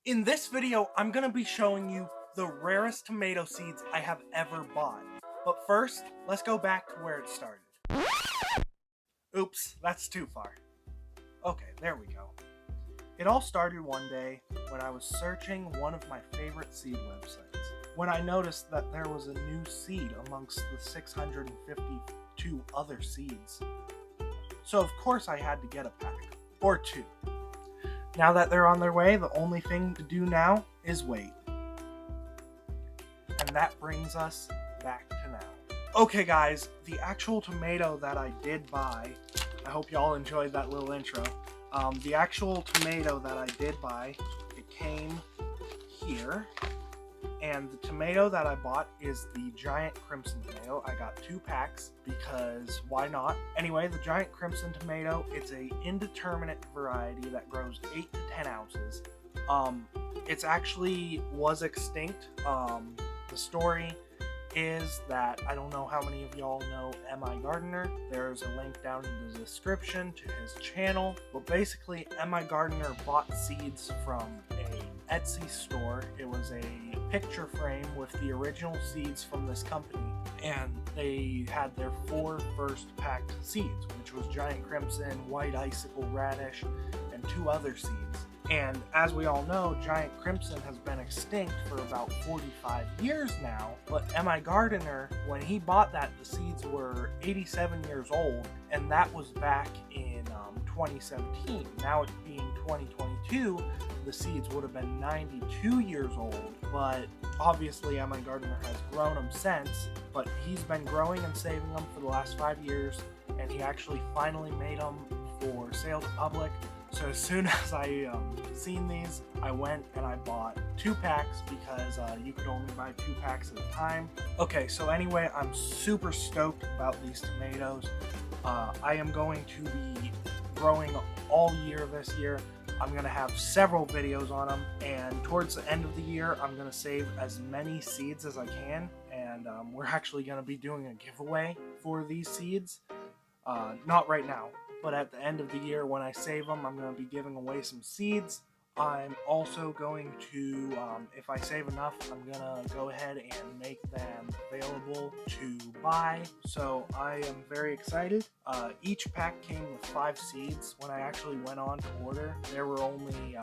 In this video, I'm going to be showing you the rarest tomato seeds I have ever bought. But first, let's go back to where it started. Oops, that's too far. Okay, there we go. It all started one day when I was searching one of my favorite seed websites, when I noticed that there was a new seed amongst the 652 other seeds. So of course I had to get a pack, or two. Now that they're on their way, the only thing to do now is wait. And that brings us back to now. Okay guys, the actual tomato that I did buy, I hope y'all enjoyed that little intro. The actual tomato that I did buy, it came here. And the tomato that I bought is the giant crimson tomato. I got 2 packs because why not? Anyway, the giant crimson tomato, it's a indeterminate variety that grows 8 to 10 ounces. It's actually was extinct. The story is that, I don't know how many of y'all know migardener. There's a link down in the description to his channel. But basically, migardener bought seeds from a Etsy store. It was a picture frame with the original seeds from this company, and they had their 4 first packed seeds, which was giant crimson, white icicle radish, and 2 other seeds. And as we all know, giant crimson has been extinct for about 45 years now, but migardener, when he bought that, the seeds were 87 years old, and that was back in 2017. Now it being 2022, the seeds would have been 92 years old, but obviously migardener has grown them since, but he's been growing and saving them for the last 5 years, and he actually finally made them for sale to public. So as soon as I seen these, I went and I bought 2 packs because you could only buy 2 packs at a time. Okay, so anyway, I'm super stoked about these tomatoes. I am going to be growing all year this year. I'm going to have several videos on them, and towards the end of the year, I'm going to save as many seeds as I can, and we're actually going to be doing a giveaway for these seeds. Not right now, but at the end of the year when I save them, I'm going to be giving away some seeds. I'm also going to, if I save enough, I'm going to go ahead and make them available to buy. So I am very excited. Each pack came with 5 seeds. When I actually went on to order, there were only,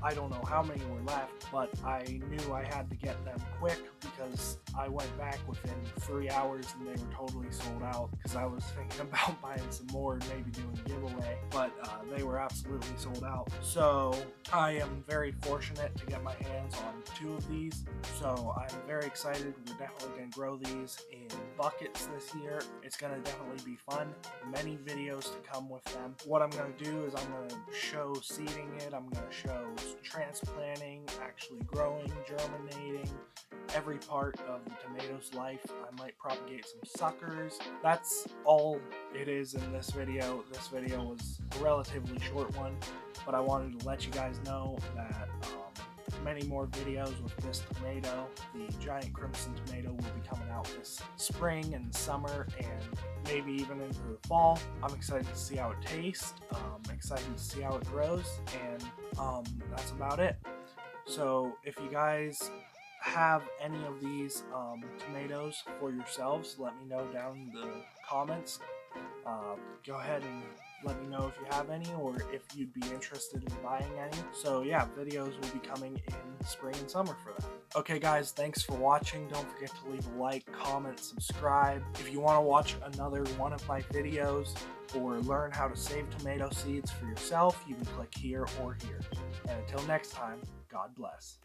I don't know how many were left, but I knew I had to get them quick because I went back within 3 hours and they were totally sold out because I was thinking about buying some more and maybe doing a giveaway, but they were absolutely sold out. So I am very fortunate to get my hands on 2 of these, so I'm very excited. We're definitely going to grow these in buckets this year. It's going to definitely be fun. Many videos to come with them. What I'm going to do is I'm going to show seeding it, I'm going to show transplanting, actually growing, germinating, every part of the tomato's life. I might propagate some suckers. That's all it is in this video. This video was a relatively short one, but I wanted to let you guys know that many more videos with this tomato. The giant crimson tomato will be coming out this spring and summer and maybe even into the fall. I'm excited to see how it tastes. Excited to see how it grows, and that's about it. So if you guys have any of these tomatoes for yourselves, let me know down in the comments. Go ahead and let me know if you have any or if you'd be interested in buying any. So yeah, videos will be coming in spring and summer for that. Okay guys, thanks for watching. Don't forget to leave a like, comment, subscribe. If you want to watch another one of my videos or learn how to save tomato seeds for yourself, you can click here or here. And until next time, God bless.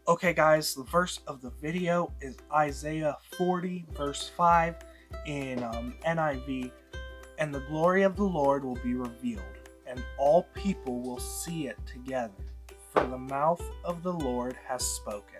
Okay guys, the verse of the video is Isaiah 40 verse 5 in NIV. And the glory of the Lord will be revealed, and all people will see it together, for the mouth of the Lord has spoken.